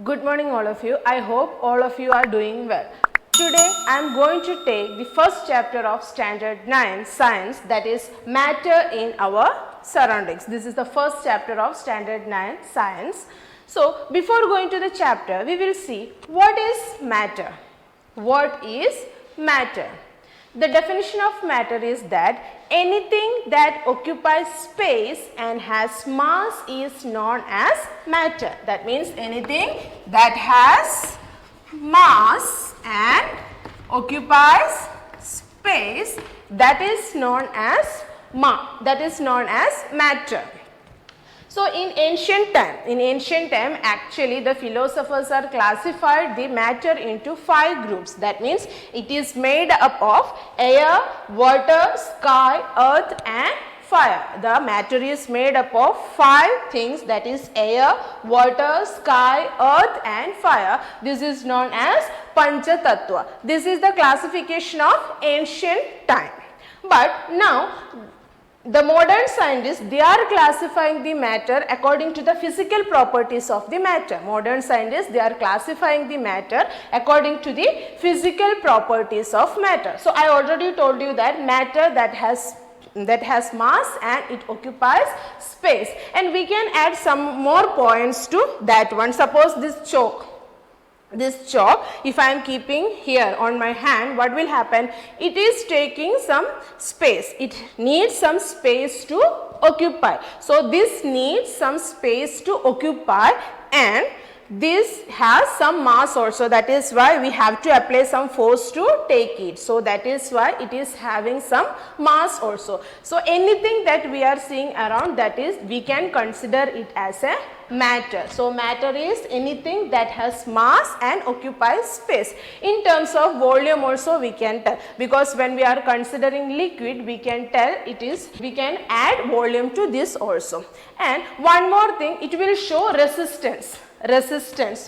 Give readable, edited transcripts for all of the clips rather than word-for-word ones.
Good morning all of you. I hope all of you are doing well. Today I am going to take the first chapter of standard 9 science, that is matter in our surroundings. This is the first chapter of standard 9 science. So before going to the chapter, we will see what is matter. What is matter? The definition of matter is that anything that occupies space and has mass is known as matter. That means anything that has mass and occupies space, that is known as matter. So in ancient time actually the philosophers are classified the matter into 5 groups. That means it is made up of air, water, sky, earth and fire. The matter is made up of 5 things, that is air, water, sky, earth and fire. This is known as Pancha Tattva. This is the classification of ancient time. But now the modern scientists, they are classifying the matter according to the physical properties of the matter. Modern scientists, they are classifying the matter according to the physical properties of matter. So I already told you that matter that has mass and it occupies space, and we can add some more points to that one. Suppose this chalk, if I am keeping here on my hand, what will happen? It is taking some space. It needs some space to occupy. So this needs some space to occupy, and this has some mass also. That is why we have to apply some force to take it. So that is why it is having some mass also. So anything that we are seeing around, that is, we can consider it as a matter. So matter is anything that has mass and occupies space. In terms of volume also we can tell, because when we are considering liquid, we can tell it is, we can add volume to this also. And one more thing, it will show resistance,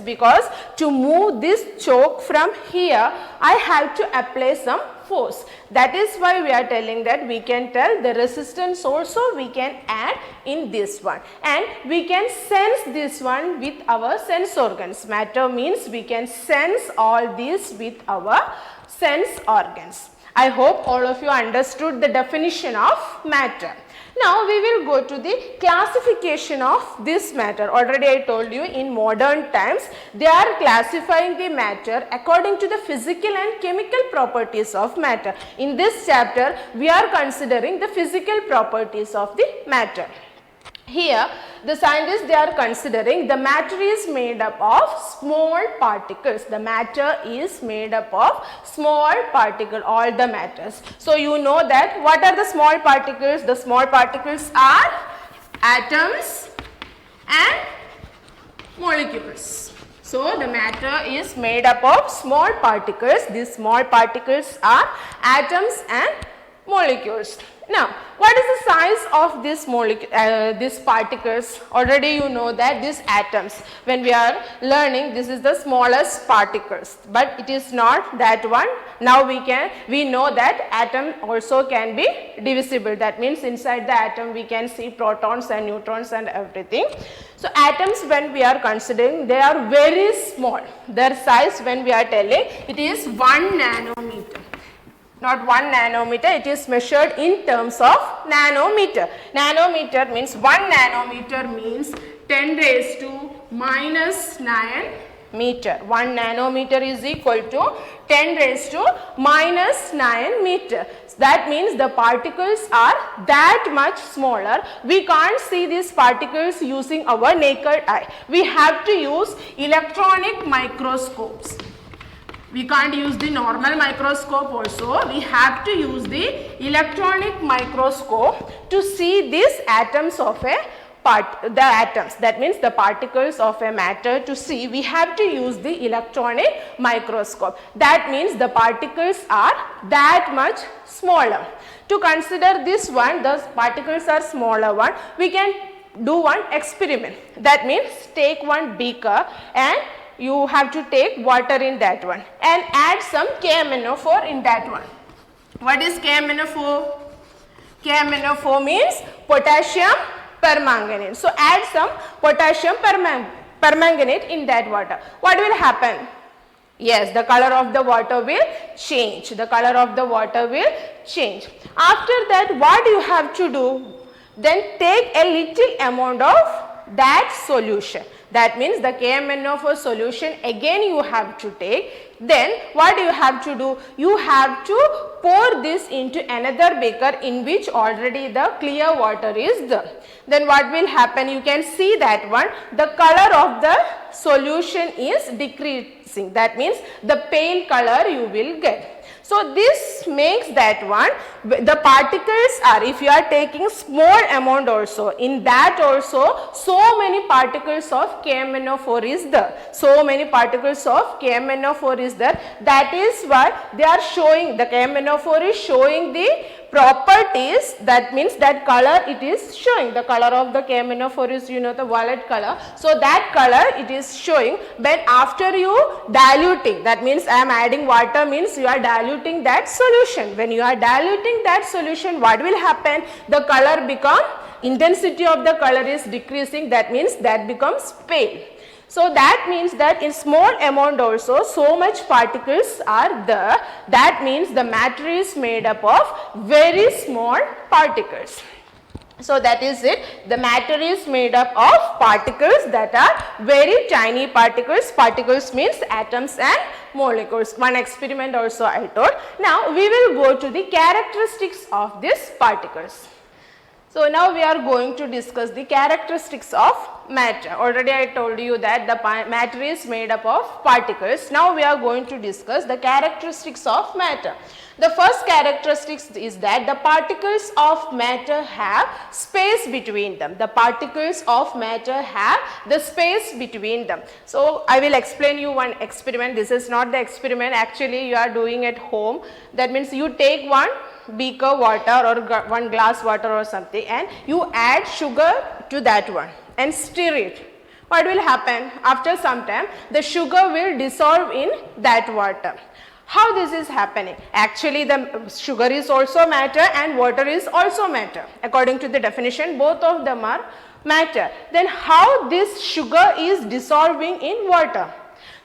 because to move this chalk from here, I have to apply some force. That is why we are telling that we can tell the resistance also we can add in this one, and we can sense this one with our sense organs. Matter means we can sense all these with our sense organs. I hope all of you understood the definition of matter. Now we will go to the classification of this matter. Already I told you, in modern times they are classifying the matter according to the physical and chemical properties of matter. In this chapter we are considering the physical properties of the matter. Here the scientists, they are considering the matter is made up of small particles. The matter is made up of small particles, all the matters. So you know that what are the small particles? The small particles are atoms and molecules. So the matter is made up of small particles. These small particles are atoms and molecules. Now, what is the size of these particles? Already you know that these atoms, when we are learning, this is the smallest particles, but it is not that one. Now we know that atom also can be divisible. That means inside the atom we can see protons and neutrons and everything. So atoms, when we are considering, they are very small. Their size, when we are telling, it is 1 nanometer. Not 1 nanometer, it is measured in terms of nanometer. Nanometer means 1 nanometer means 10 raised to minus 9 meter. 1 nanometer is equal to 10 raised to minus 9 meter. That means the particles are that much smaller. We can't see these particles using our naked eye. We have to use electronic microscopes. We can't use the normal microscope also. We have to use the electronic microscope to see these atoms of the atoms. That means the particles of a matter to see, we have to use the electronic microscope. That means the particles are that much smaller. To consider this one, the particles are smaller one, we can do one experiment. That means take one beaker and you have to take water in that one and add some KMnO4 in that one. What is KMnO4? KMnO4 means potassium permanganate. So add some potassium permanganate in that water, what will happen? Yes, the color of the water will change. The color of the water will change. After that, what you have to do? Then take a little amount of that solution. That means the KMnO4 solution again you have to take. Then what you have to do? You have to pour this into another beaker in which already the clear water is there. Then what will happen? You can see that one, the color of the solution is decreasing. That means the pale color you will get. So this makes that one, the particles are, if you are taking small amount also, in that also so many particles of KMnO4 is there. So many particles of KMnO4 is there. That is why they are showing, the KMnO4 is showing the properties, that means that color it is showing. The color of the KMnO4 is, you know, the violet color. So that color it is showing. But after you diluting, that means I am adding water, means you are diluting that solution. When you are diluting that solution, what will happen? The color become, intensity of the color is decreasing, that means that becomes pale. So that means that in small amount also so much particles are there. That means the matter is made up of very small particles. So that is it. The matter is made up of particles that are very tiny particles. Particles means atoms and molecules. One experiment also I told. Now we will go to the characteristics of these particles. So now we are going to discuss the characteristics of matter. Already I told you that the matter is made up of particles. Now we are going to discuss the characteristics of matter. The first characteristics is that the particles of matter have space between them. The particles of matter have the space between them. So I will explain you one experiment. This is not the experiment, actually you are doing at home. That means you take one beaker water or one glass water or something and you add sugar to that one and stir it. What will happen? After some time the sugar will dissolve in that water. How this is happening? Actually the sugar is also matter and water is also matter. According to the definition, both of them are matter. Then how this sugar is dissolving in water?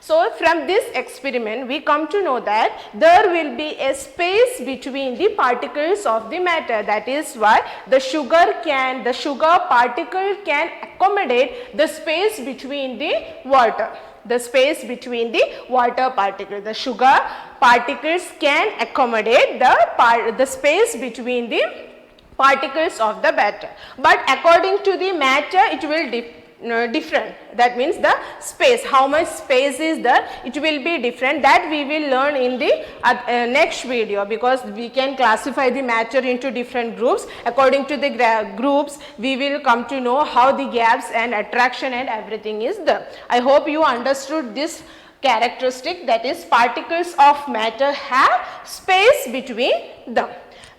So from this experiment we come to know that there will be a space between the particles of the matter. That is why the sugar particle can accommodate the space between the water. The space between the water particles. The sugar particles can accommodate the space between the particles of the matter. But according to the matter it will different. That means the space, how much space is there, it will be different. That we will learn in the next video, because we can classify the matter into different groups. According to the groups we will come to know how the gaps and attraction and everything is there. I hope you understood this characteristic, that is particles of matter have space between them.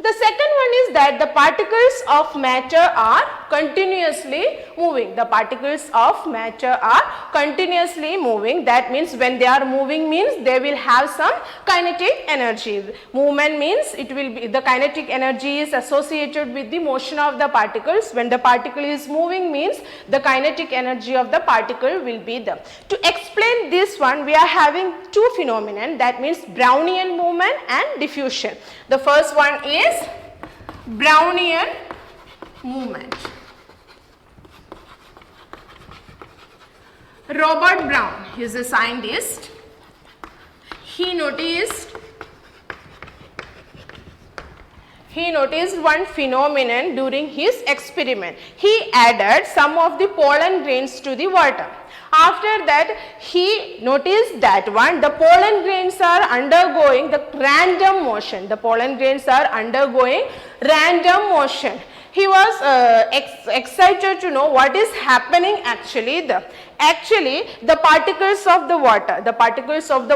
The second one is that the particles of matter are continuously moving. The particles of matter are continuously moving. That means when they are moving means they will have some kinetic energy. Movement means it will be, the kinetic energy is associated with the motion of the particles. When the particle is moving means the kinetic energy of the particle will be there. To explain this one we are having two phenomena, that means Brownian movement and diffusion. The first one is Brownian movement. Robert Brown is a scientist. He noticed one phenomenon during his experiment. He added some of the pollen grains to the water. After that he noticed that the pollen grains are undergoing the random motion. The pollen grains are undergoing random motion. He was excited to know what is happening actually. The particles of the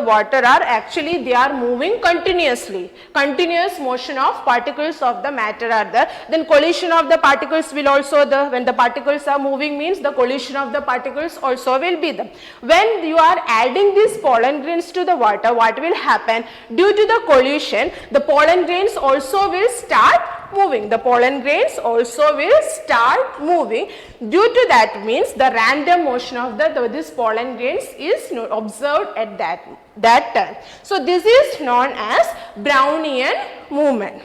water are actually, they are moving continuously. Continuous motion of particles of the matter are there. Then collision of the particles will also there. When the particles are moving means the collision of the particles also will be there. When you are adding these pollen grains to the water, what will happen? Due to the collision, the pollen grains also will start moving. The pollen grains also will start moving. Due to that means the random motion of of this pollen grains is observed at that time. So this is known as Brownian movement.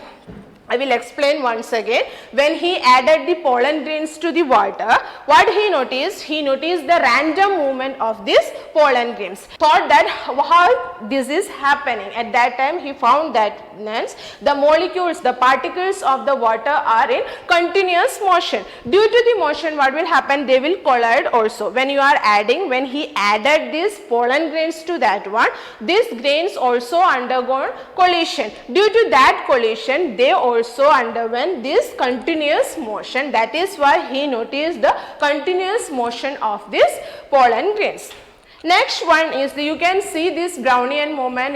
I will explain once again. When he added the pollen grains to the water, what he noticed? He noticed the random movement of these pollen grains. Thought that how this is happening. At that time he found that the molecules, the particles of the water are in continuous motion. Due to the motion, what will happen? They will collide also. When you are adding, when he added these pollen grains to that one, these grains also undergone collision. Due to that collision, they also underwent this continuous motion. That is why he noticed the continuous motion of these pollen grains. Next one is you can see this Brownian movement.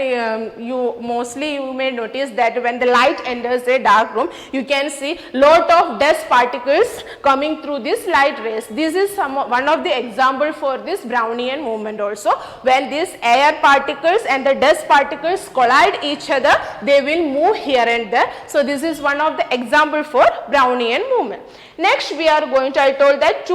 You may notice that when the light enters a dark room, you can see lot of dust particles coming through this light rays. This is one of the example for this Brownian movement also. When these air particles and the dust particles collide each other, they will move here and there. So this is one of the example for Brownian movement. Next we are going to, I told that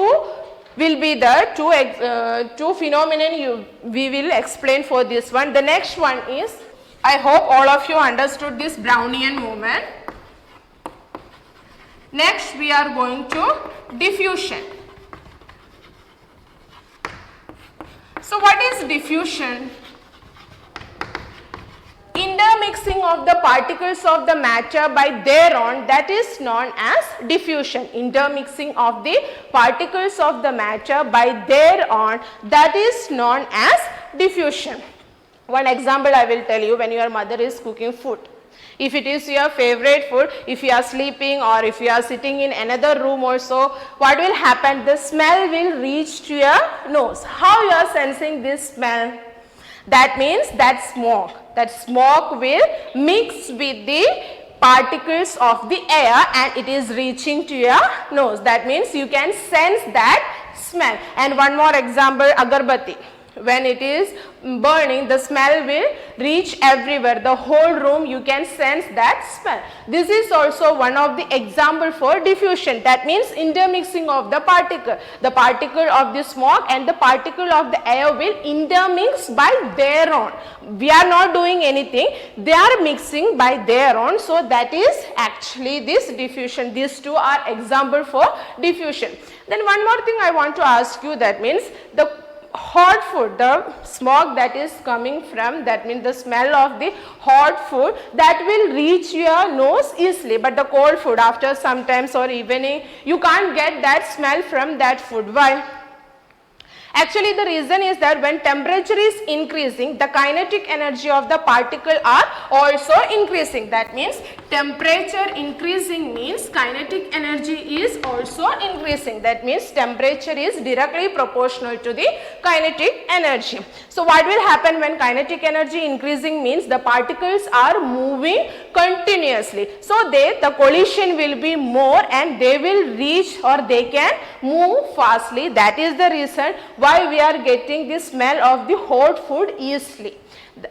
will be the two phenomenon we will explain for this one. The next one is, I hope all of you understood this Brownian movement. Next we are going to diffusion. So what is diffusion? Intermixing of the particles of the matter by their own, that is known as diffusion. Intermixing of the particles of the matter by their own, that is known as diffusion. One example I will tell you. When your mother is cooking food, if it is your favorite food, if you are sleeping or if you are sitting in another room also, what will happen? The smell will reach to your nose. How you are sensing this smell? That means that smoke will mix with the particles of the air and it is reaching to your nose. That means you can sense that smell. And one more example, agarbatti. When it is burning, the smell will reach everywhere. The whole room you can sense that smell. This is also one of the example for diffusion. That means intermixing of the particle. The particle of the smoke and the particle of the air will intermix by their own. We are not doing anything. They are mixing by their own. So that is actually this diffusion. These two are example for diffusion. Then one more thing I want to ask you, that means the hot food, the smoke that is coming from, that means the smell of the hot food, that will reach your nose easily, but the cold food, after some times or evening, you can't get that smell from that food. Why? Actually the reason is that when temperature is increasing, the kinetic energy of the particle are also increasing. That means temperature increasing means kinetic energy is also increasing. That means temperature is directly proportional to the kinetic energy. So what will happen when kinetic energy increasing means the particles are moving continuously. So the collision will be more and they will reach or they can move fastly. That is the reason why we are getting the smell of the hot food easily.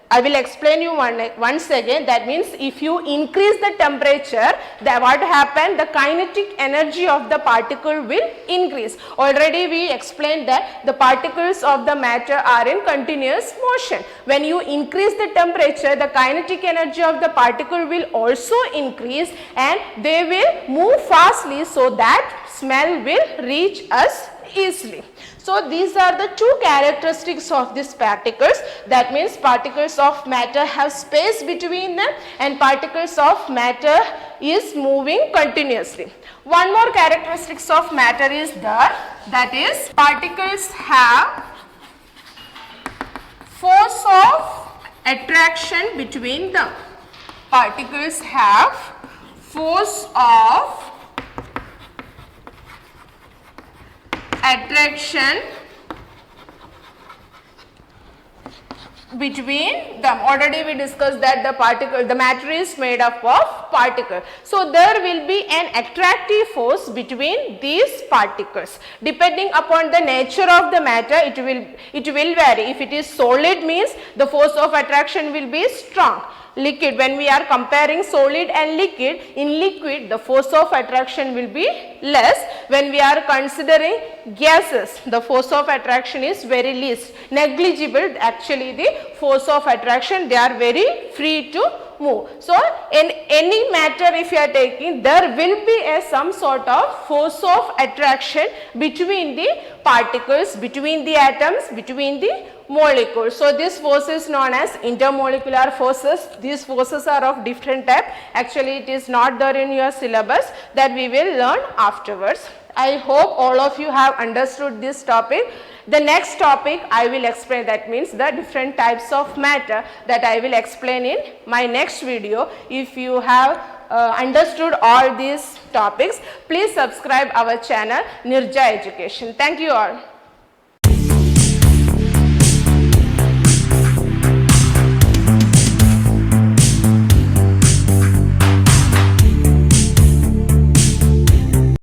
I will explain you once again. That means if you increase the temperature, then what happen? The kinetic energy of the particle will increase. Already we explained that the particles of the matter are in continuous motion. When you increase the temperature, the kinetic energy of the particle will also increase and they will move fastly, so that smell will reach us easily. So these are the two characteristics of these particles. That means particles of matter have space between them and particles of matter is moving continuously. One more characteristics of matter is that is particles have force of attraction between them. Particles have force of attraction between them. Already we discussed that the matter is made up of particle. So there will be an attractive force between these particles. Depending upon the nature of the matter, it will vary. If it is solid, means the force of attraction will be strong. Liquid, when we are comparing solid and liquid, in liquid the force of attraction will be less. When we are considering gases, the force of attraction is very least, negligible. Actually the force of attraction, they are very free to move. So in any matter if you are taking, there will be some sort of force of attraction between the particles, between the atoms, between the molecules. So this force is known as intermolecular forces. These forces are of different type. Actually it is not there in your syllabus, that we will learn afterwards. I hope all of you have understood this topic. The next topic I will explain, that means the different types of matter, that I will explain in my next video. If you have understood all these topics, please subscribe our channel Nirja Education. Thank you all.